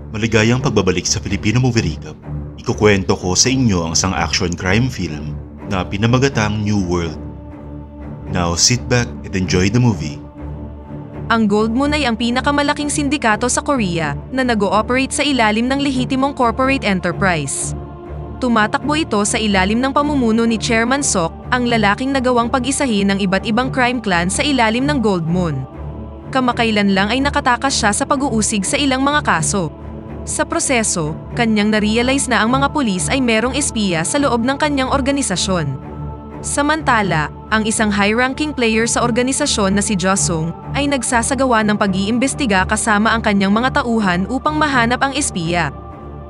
Maligayang pagbabalik sa Filipino Movie Recap. Ikukwento ko sa inyo ang isang action crime film na pinamagatang New World. Now sit back and enjoy the movie. Ang Gold Moon ay ang pinakamalaking sindikato sa Korea na nag-ooperate sa ilalim ng lehitimong corporate enterprise. Tumatakbo ito sa ilalim ng pamumuno ni Chairman Sok, ang lalaking nagawang pag-isahin ng iba't ibang crime clan sa ilalim ng Gold Moon. Kamakailan lang ay nakatakas siya sa pag-uusig sa ilang mga kaso. Sa proseso, kanyang na-realize na ang mga pulis ay merong espiya sa loob ng kanyang organisasyon. Samantala, ang isang high-ranking player sa organisasyon na si Josung ay nagsasagawa ng pag-iimbestiga kasama ang kanyang mga tauhan upang mahanap ang espiya.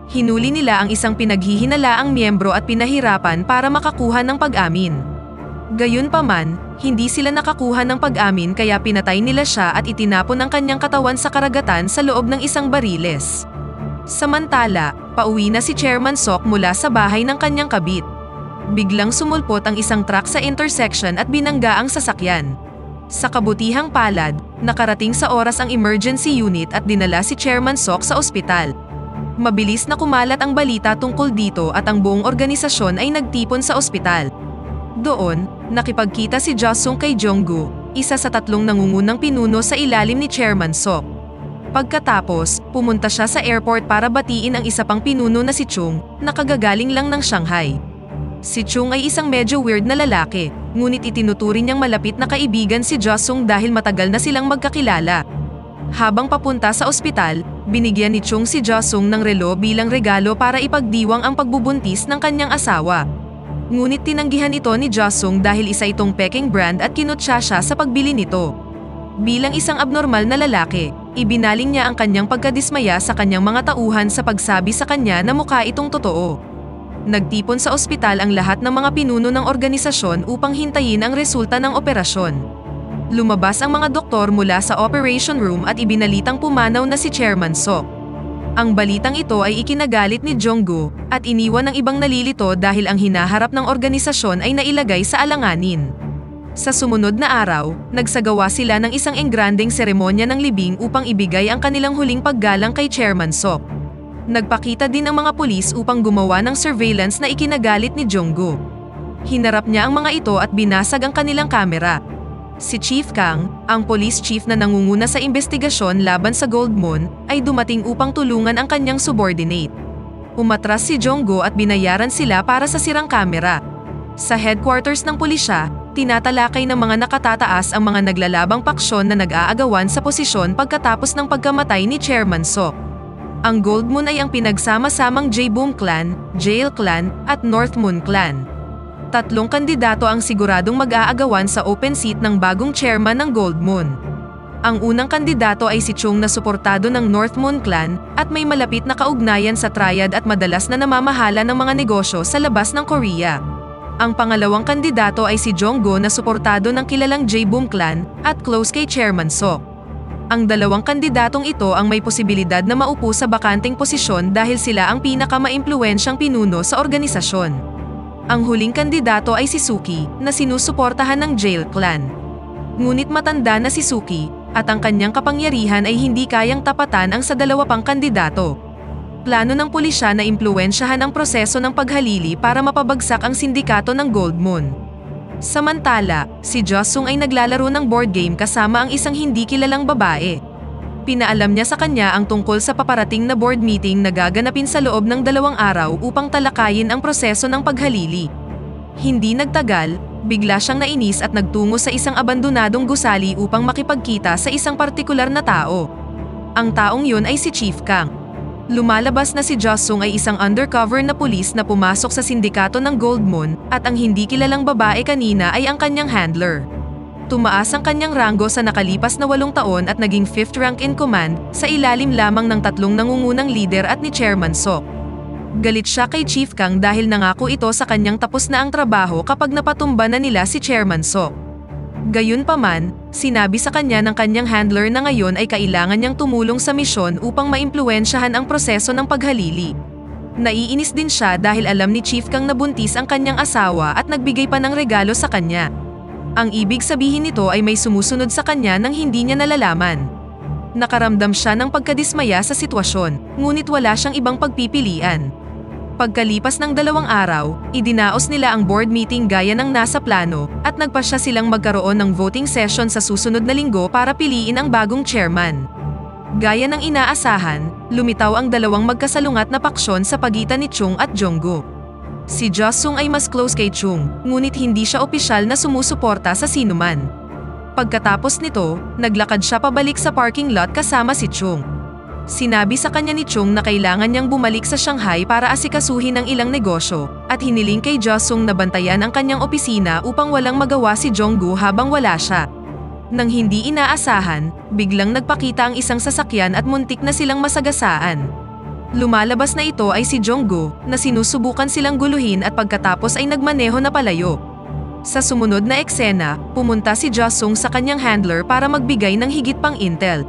Hinuli nila ang isang pinaghihinalaang miyembro at pinahirapan para makakuha ng pag-amin. Gayunpaman, hindi sila nakakuha ng pag-amin kaya pinatay nila siya at itinapon ang kanyang katawan sa karagatan sa loob ng isang bariles. Samantala, pauwi na si Chairman Sok mula sa bahay ng kanyang kabit. Biglang sumulpot ang isang truck sa intersection at binangga ang sasakyan. Sa kabutihang palad, nakarating sa oras ang emergency unit at dinala si Chairman Sok sa ospital. Mabilis na kumalat ang balita tungkol dito at ang buong organisasyon ay nagtipon sa ospital. Doon, nakipagkita si Josung kay Jonggu, isa sa tatlong nangungunang pinuno sa ilalim ni Chairman Sok. Pagkatapos, pumunta siya sa airport para batiin ang isa pang pinuno na si Chung, na kagagaling lang ng Shanghai. Si Chung ay isang medyo weird na lalaki, ngunit itinuturing niyang malapit na kaibigan si Josung dahil matagal na silang magkakilala. Habang papunta sa ospital, binigyan ni Chung si Josung ng relo bilang regalo para ipagdiwang ang pagbubuntis ng kanyang asawa. Ngunit tinanggihan ito ni Josung dahil isa itong peking brand at kinutya siya sa pagbili nito. Bilang isang abnormal na lalaki, ibinaling niya ang kanyang pagkadismaya sa kanyang mga tauhan sa pagsabi sa kanya na mukha itong totoo. Nagtipon sa ospital ang lahat ng mga pinuno ng organisasyon upang hintayin ang resulta ng operasyon. Lumabas ang mga doktor mula sa operation room at ibinalitang pumanaw na si Chairman Sok. Ang balitang ito ay ikinagalit ni Jonggu at iniwan ng ibang nalilito dahil ang hinaharap ng organisasyon ay nailagay sa alanganin. Sa sumunod na araw, nagsagawa sila ng isang engrandeng seremonya ng libing upang ibigay ang kanilang huling paggalang kay Chairman Sok. Nagpakita din ang mga pulis upang gumawa ng surveillance na ikinagalit ni Jonggu. Hinarap niya ang mga ito at binasag ang kanilang kamera. Si Chief Kang, ang police chief na nangunguna sa investigasyon laban sa Gold Moon, ay dumating upang tulungan ang kanyang subordinate. Umatras si Jonggu at binayaran sila para sa sirang kamera. Sa headquarters ng pulisya, tinatalakay ng mga nakatataas ang mga naglalabang paksyon na nag-aagawan sa posisyon pagkatapos ng pagkamatay ni Chairman Sok. Ang Gold Moon ay ang pinagsama-samang J-Boom Clan, Jail Clan, at North Moon Clan. Tatlong kandidato ang siguradong mag-aagawan sa open seat ng bagong chairman ng Gold Moon. Ang unang kandidato ay si Chung na suportado ng North Moon Clan at may malapit na kaugnayan sa triad at madalas na namamahala ng mga negosyo sa labas ng Korea. Ang pangalawang kandidato ay si Jonggo na suportado ng kilalang J-Boom Clan at close kay Chairman Sok. Ang dalawang kandidatong ito ang may posibilidad na maupo sa bakanting posisyon dahil sila ang pinakamaimpluwensyang pinuno sa organisasyon. Ang huling kandidato ay si Suki na sinusuportahan ng Jail Clan. Ngunit matanda na si Suki at ang kanyang kapangyarihan ay hindi kayang tapatan ang sa dalawa pang kandidato. Plano ng pulisya na impluwensyahan ang proseso ng paghalili para mapabagsak ang sindikato ng Gold Moon. Samantala, si Josung ay naglalaro ng board game kasama ang isang hindi kilalang babae. Pinaalam niya sa kanya ang tungkol sa paparating na board meeting na gaganapin sa loob ng 2 araw upang talakayin ang proseso ng paghalili. Hindi nagtagal, bigla siyang nainis at nagtungo sa isang abandonadong gusali upang makipagkita sa isang partikular na tao. Ang taong yun ay si Chief Kang. Lumalabas na si Josung ay isang undercover na pulis na pumasok sa sindikato ng Gold Moon at ang hindi kilalang babae kanina ay ang kanyang handler. Tumaas ang kanyang ranggo sa nakalipas na 8 taon at naging 5th rank in command sa ilalim lamang ng 3 nangungunang lider at ni Chairman Sok. Galit siya kay Chief Kang dahil nangako ito sa kanyang tapos na ang trabaho kapag napatumba na nila si Chairman Sok. Gayunpaman, sinabi sa kanya ng kanyang handler na ngayon ay kailangan niyang tumulong sa misyon upang maimpluwensyahan ang proseso ng paghalili. Naiinis din siya dahil alam ni Chief Kang nabuntis ang kanyang asawa at nagbigay pa ng regalo sa kanya. Ang ibig sabihin nito ay may sumusunod sa kanya nang hindi niya nalalaman. Nakaramdam siya ng pagkadismaya sa sitwasyon, ngunit wala siyang ibang pagpipilian. Pagkalipas ng 2 araw, idinaos nila ang board meeting gaya ng nasa plano at nagpasya silang magkaroon ng voting session sa susunod na linggo para piliin ang bagong chairman. Gaya ng inaasahan, lumitaw ang 2 magkasalungat na paksyon sa pagitan ni Chung at Jonggo. Si Josung ay mas close kay Chung, ngunit hindi siya opisyal na sumusuporta sa sinuman. Pagkatapos nito, naglakad siya pabalik sa parking lot kasama si Chung. Sinabi sa kanya ni Chung na kailangan niyang bumalik sa Shanghai para asikasuhin ang ilang negosyo, at hiniling kay Josung na bantayan ang kanyang opisina upang walang magawa si Jonggo habang wala siya. Nang hindi inaasahan, biglang nagpakita ang isang sasakyan at muntik na silang masagasaan. Lumalabas na ito ay si Jonggo, na sinusubukan silang guluhin at pagkatapos ay nagmaneho na palayo. Sa sumunod na eksena, pumunta si Josung sa kanyang handler para magbigay ng higit pang intel.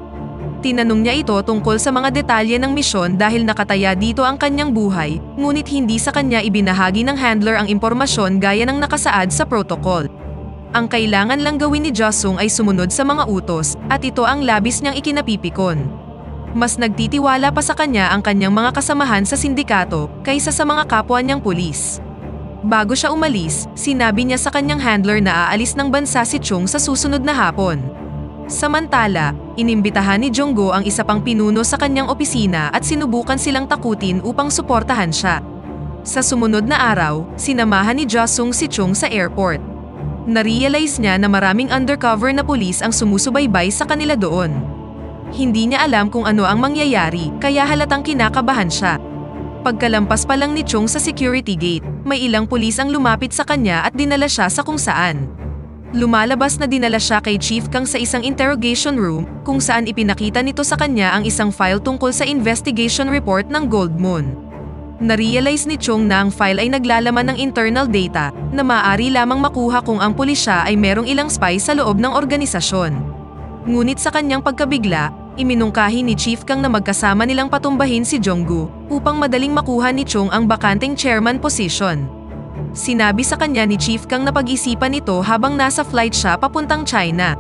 Tinanong niya ito tungkol sa mga detalye ng misyon dahil nakataya dito ang kanyang buhay, ngunit hindi sa kanya ibinahagi ng handler ang impormasyon gaya ng nakasaad sa protocol. Ang kailangan lang gawin ni Josung ay sumunod sa mga utos, at ito ang labis niyang ikinapipikon. Mas nagtitiwala pa sa kanya ang kanyang mga kasamahan sa sindikato kaysa sa mga kapwa niyang pulis. Bago siya umalis, sinabi niya sa kanyang handler na aalis ng bansa si Chung sa susunod na hapon. Samantala, inimbitahan ni Jonggo ang isa pang pinuno sa kanyang opisina at sinubukan silang takutin upang suportahan siya. Sa sumunod na araw, sinamahan ni Josung si Chung sa airport. Narealize niya na maraming undercover na pulis ang sumusubaybay sa kanila doon. Hindi niya alam kung ano ang mangyayari, kaya halatang kinakabahan siya. Pagkalampas pa lang ni Chung sa security gate, may ilang pulis ang lumapit sa kanya at dinala siya sa kung saan. Lumalabas na dinala siya kay Chief Kang sa isang interrogation room, kung saan ipinakita nito sa kanya ang isang file tungkol sa investigation report ng Gold Moon. Narealize ni Chung na ang file ay naglalaman ng internal data na maaari lamang makuha kung ang pulisya ay merong ilang spy sa loob ng organisasyon. Ngunit sa kanyang pagkabigla, iminungkahi ni Chief Kang na magkasama nilang patumbahin si Jonggo upang madaling makuha ni Chung ang bakanteng chairman position. Sinabi sa kanya ni Chief Kang na pag-isipan ito habang nasa flight siya papuntang China.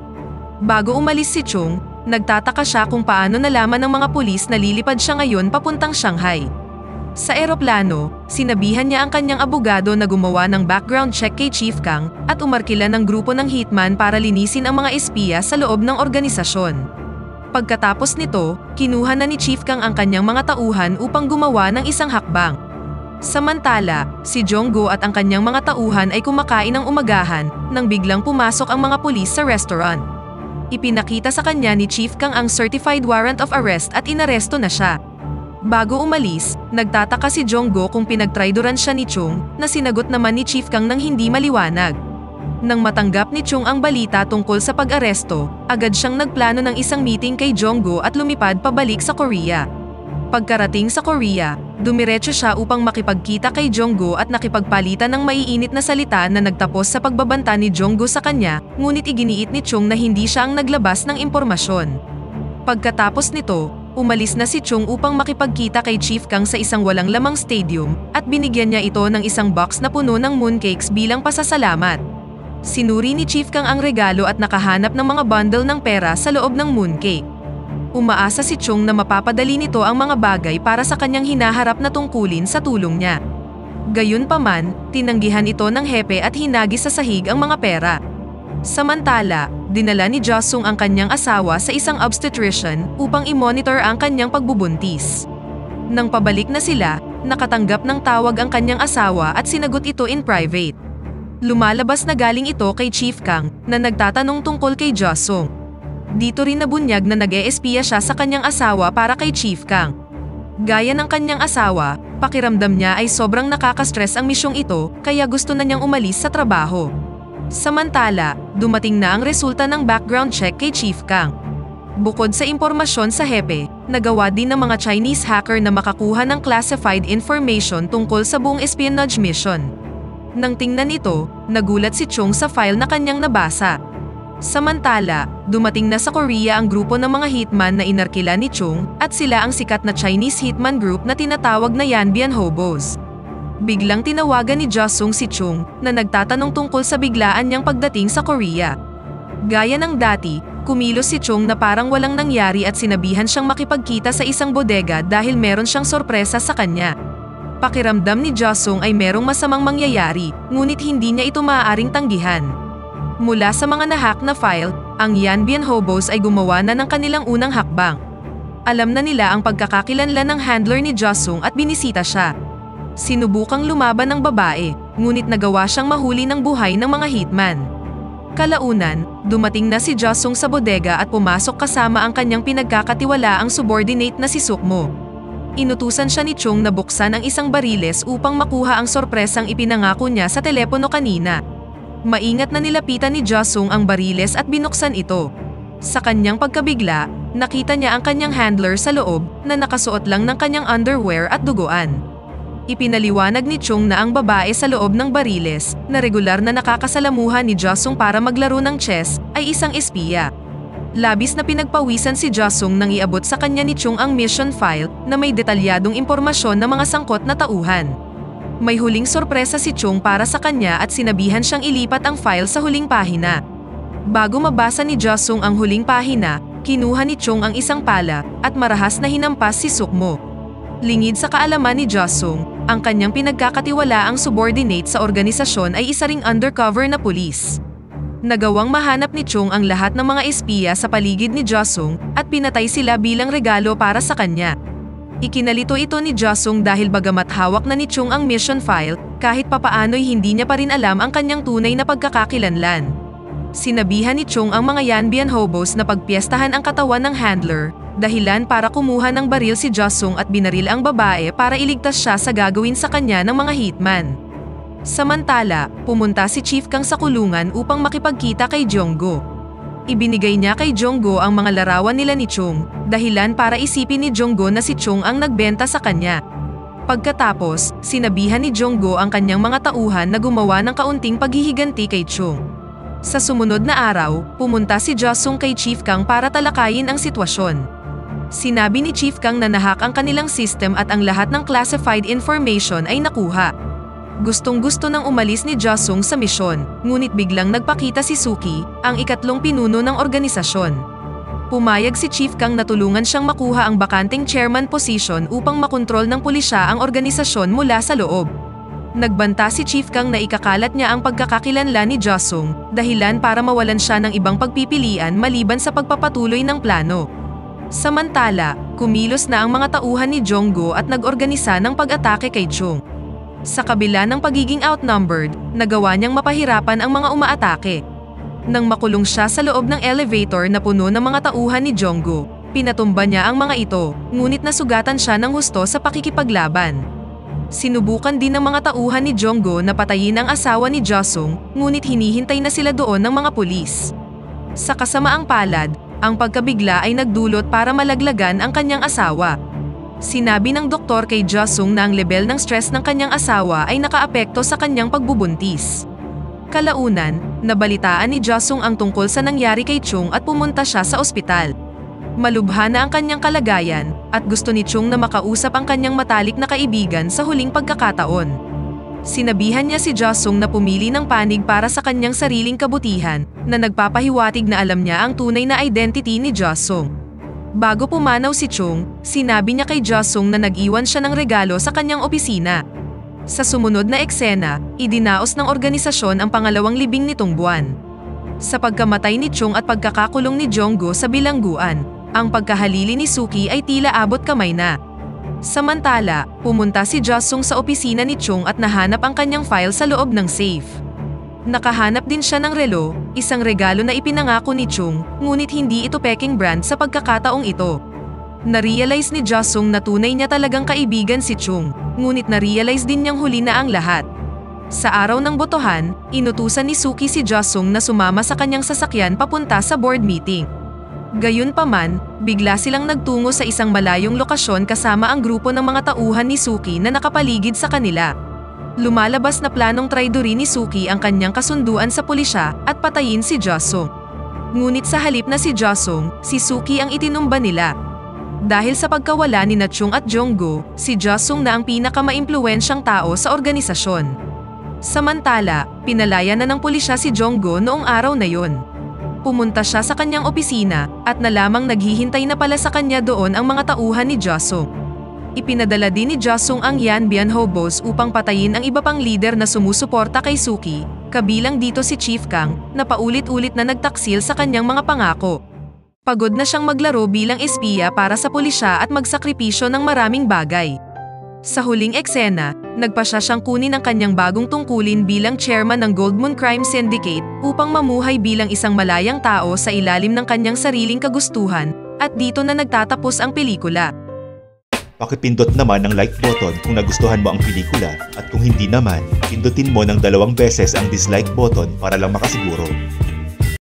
Bago umalis si Chung, nagtataka siya kung paano nalaman ng mga pulis na lilipad siya ngayon papuntang Shanghai. Sa eroplano, sinabihan niya ang kanyang abogado na gumawa ng background check kay Chief Kang at umarkila ng grupo ng hitman para linisin ang mga espiya sa loob ng organisasyon. Pagkatapos nito, kinuha na ni Chief Kang ang kanyang mga tauhan upang gumawa ng isang hakbang. Samantala, si Jonggo at ang kanyang mga tauhan ay kumakain ng umagahan nang biglang pumasok ang mga pulis sa restaurant. Ipinakita sa kanya ni Chief Kang ang certified warrant of arrest at inaresto na siya. Bago umalis, nagtataka si Jonggo kung pinagtraidoran siya ni Chung na sinagot naman ni Chief Kang ng hindi maliwanag. Nang matanggap ni Chung ang balita tungkol sa pag-aresto, agad siyang nagplano ng isang meeting kay Jonggo at lumipad pabalik sa Korea. Pagkarating sa Korea, dumiretso siya upang makipagkita kay Jonggo at nakipagpalitan ng maiinit na salita na nagtapos sa pagbabanta ni Jonggo sa kanya, ngunit iginiit ni Chung na hindi siya ang naglabas ng impormasyon. Pagkatapos nito, umalis na si Chung upang makipagkita kay Chief Kang sa isang walang lamang stadium at binigyan niya ito ng isang box na puno ng mooncakes bilang pasasalamat. Sinuri ni Chief Kang ang regalo at nakahanap ng mga bundle ng pera sa loob ng mooncake. Umaasa si Chung na mapapadali nito ang mga bagay para sa kanyang hinaharap na tungkulin sa tulong niya. Gayunpaman, tinanggihan ito ng hepe at hinagis sa sahig ang mga pera. Samantala, dinala ni Josung ang kanyang asawa sa isang obstetrician upang i-monitor ang kanyang pagbubuntis. Nang pabalik na sila, nakatanggap ng tawag ang kanyang asawa at sinagot ito in private. Lumalabas na galing ito kay Chief Kang na nagtatanong tungkol kay Josung. Dito rin nabunyag na nag-eespiya siya sa kanyang asawa para kay Chief Kang. Gaya ng kanyang asawa, pakiramdam niya ay sobrang nakaka-stress ang misyong ito kaya gusto na niyang umalis sa trabaho. Samantala, dumating na ang resulta ng background check kay Chief Kang. Bukod sa impormasyon sa hepe, nagawa din ng mga Chinese hacker na makakuha ng classified information tungkol sa buong espionage mission. Nang tingnan ito, nagulat si Chung sa file na kanyang nabasa. Samantala, dumating na sa Korea ang grupo ng mga hitman na inarkila ni Chung at sila ang sikat na Chinese hitman group na tinatawag na Yanbian Hobos. Biglang tinawagan ni Josung si Chung na nagtatanong tungkol sa biglaan niyang pagdating sa Korea. Gaya ng dati, Kumilos si Chung na parang walang nangyari at sinabihan siyang makipagkita sa isang bodega dahil meron siyang sorpresa sa kanya. Pakiramdam ni Josung ay merong masamang mangyayari, ngunit hindi niya ito maaaring tanggihan. Mula sa mga nahak na file, ang Yanbian Hobos ay gumawa na ng kanilang unang hakbang. Alam na nila ang pagkakakilanlan ng handler ni Josung at binisita siya. Sinubukang lumaban ng babae, ngunit nagawa siyang mahuli ng buhay ng mga hitman. Kalaunan, dumating na si Josung sa bodega at pumasok kasama ang kanyang pinagkakatiwalaang subordinate na si Sukmo. Inutusan siya ni Chung na buksan ang isang bariles upang makuha ang sorpresang ipinangako niya sa telepono kanina. Maingat na nilapitan ni Josung ang bariles at binuksan ito. Sa kanyang pagkabigla, nakita niya ang kanyang handler sa loob na nakasuot lang ng kanyang underwear at duguan. Ipinaliwanag ni Chung na ang babae sa loob ng bariles, na regular na nakakasalamuha ni Josung para maglaro ng chess, ay isang espiya. Labis na pinagpawisan si Josung nang iabot sa kanya ni Chung ang mission file na may detalyadong impormasyon ng mga sangkot na tauhan. May huling sorpresa si Chung para sa kanya at sinabihan siyang ilipat ang file sa huling pahina. Bago mabasa ni Josung ang huling pahina, kinuha ni Chung ang isang pala at marahas na hinampas si Sukmo. Lingid sa kaalaman ni Josung, ang kanyang pinagkakatiwalaang subordinate sa organisasyon ay isa ring undercover na pulis. Nagawang mahanap ni Chung ang lahat ng mga espiya sa paligid ni Josung at pinatay sila bilang regalo para sa kanya. Ikinalito ito ni Josung dahil bagamat hawak na ni Chung ang mission file, kahit papaano'y hindi niya pa rin alam ang kanyang tunay na pagkakakilanlan. Sinabihan ni Chung ang mga Yanbian Hobos na pagpiestahan ang katawan ng handler, dahilan para kumuha ng baril si Josung at binaril ang babae para iligtas siya sa gagawin sa kanya ng mga hitman. Samantala, pumunta si Chief Kang sa kulungan upang makipagkita kay Jonggo. Ibinigay niya kay Jonggo ang mga larawan nila ni Chung, dahilan para isipin ni Jonggo na si Chung ang nagbenta sa kanya. Pagkatapos, sinabihan ni Jonggo ang kanyang mga tauhan na gumawa ng kaunting paghihiganti kay Chung. Sa sumunod na araw, pumunta si Josung kay Chief Kang para talakayin ang sitwasyon. Sinabi ni Chief Kang na nahak ang kanilang system at ang lahat ng classified information ay nakuha. Gustong-gusto nang umalis ni Josung sa misyon, ngunit biglang nagpakita si Suki, ang ikatlong pinuno ng organisasyon. Pumayag si Chief Kang na tulungan siyang makuha ang bakanting chairman position upang makontrol ng pulisya ang organisasyon mula sa loob. Nagbanta si Chief Kang na ikakalat niya ang pagkakakilanlan ni Josung, dahilan para mawalan siya ng ibang pagpipilian maliban sa pagpapatuloy ng plano. Samantala, kumilos na ang mga tauhan ni Jonggo at nag-organisa ng pag-atake kay Chung. Sa kabila ng pagiging outnumbered, nagawa niyang mapahirapan ang mga umaatake. Nang makulong siya sa loob ng elevator na puno ng mga tauhan ni Jonggo, pinatumba niya ang mga ito, ngunit nasugatan siya ng husto sa pakikipaglaban. Sinubukan din ng mga tauhan ni Jonggo na patayin ang asawa ni Josung, ngunit hinihintay na sila doon ng mga pulis. Sa kasamaang palad, ang pagkabigla ay nagdulot para malaglagan ang kanyang asawa. Sinabi ng doktor kay Josung na ang level ng stress ng kanyang asawa ay nakaapekto sa kanyang pagbubuntis. Kalaunan, nabalitaan ni Josung ang tungkol sa nangyari kay Chung at pumunta siya sa ospital. Malubha na ang kanyang kalagayan at gusto ni Chung na makausap ang kanyang matalik na kaibigan sa huling pagkakataon. Sinabihan niya si Josung na pumili ng panig para sa kanyang sariling kabutihan na nagpapahiwatig na alam niya ang tunay na identity ni Josung. Bago pumanaw si Chung, sinabi niya kay Josung na nag-iwan siya ng regalo sa kanyang opisina. Sa sumunod na eksena, idinaos ng organisasyon ang pangalawang libing nitong buwan. Sa pagkamatay ni Chung at pagkakakulong ni Jonggo sa bilangguan, ang pagkahalili ni Suki ay tila abot kamay na. Samantala, pumunta si Josung sa opisina ni Chung at nahanap ang kanyang file sa loob ng safe. Nakahanap din siya ng relo, isang regalo na ipinangako ni Chung, ngunit hindi ito peking brand sa pagkakataong ito. Narealize ni Josung na tunay niya talagang kaibigan si Chung, ngunit narealize din niyang huli na ang lahat. Sa araw ng botohan, inutusan ni Suki si Josung na sumama sa kanyang sasakyan papunta sa board meeting. Gayunpaman, bigla silang nagtungo sa isang malayong lokasyon kasama ang grupo ng mga tauhan ni Suki na nakapaligid sa kanila. Lumalabas na planong traidori ni Suki ang kanyang kasunduan sa pulisya at patayin si Josung. Ngunit sa halip na si Josung, si Suki ang itinumba nila. Dahil sa pagkawala ni Chung at Jonggo, si Josung na ang pinakamaimpluwensyang tao sa organisasyon. Samantala, pinalaya na ng pulisya si Jonggo noong araw na yon. Pumunta siya sa kanyang opisina at nalamang naghihintay na pala sa kanya doon ang mga tauhan ni Josung. Ipinadala din ni Josung ang Yanbian Hobos upang patayin ang iba pang lider na sumusuporta kay Suki, kabilang dito si Chief Kang, na paulit-ulit na nagtaksil sa kanyang mga pangako. Pagod na siyang maglaro bilang espiya para sa pulisya at magsakripisyo ng maraming bagay. Sa huling eksena, nagpasya siyang kunin ang kanyang bagong tungkulin bilang chairman ng Gold Moon Crime Syndicate upang mamuhay bilang isang malayang tao sa ilalim ng kanyang sariling kagustuhan, at dito na nagtatapos ang pelikula. Pakipindot naman ang like button kung nagustuhan mo ang pelikula at kung hindi naman, pindutin mo ng 2 beses ang dislike button para lang makasiguro.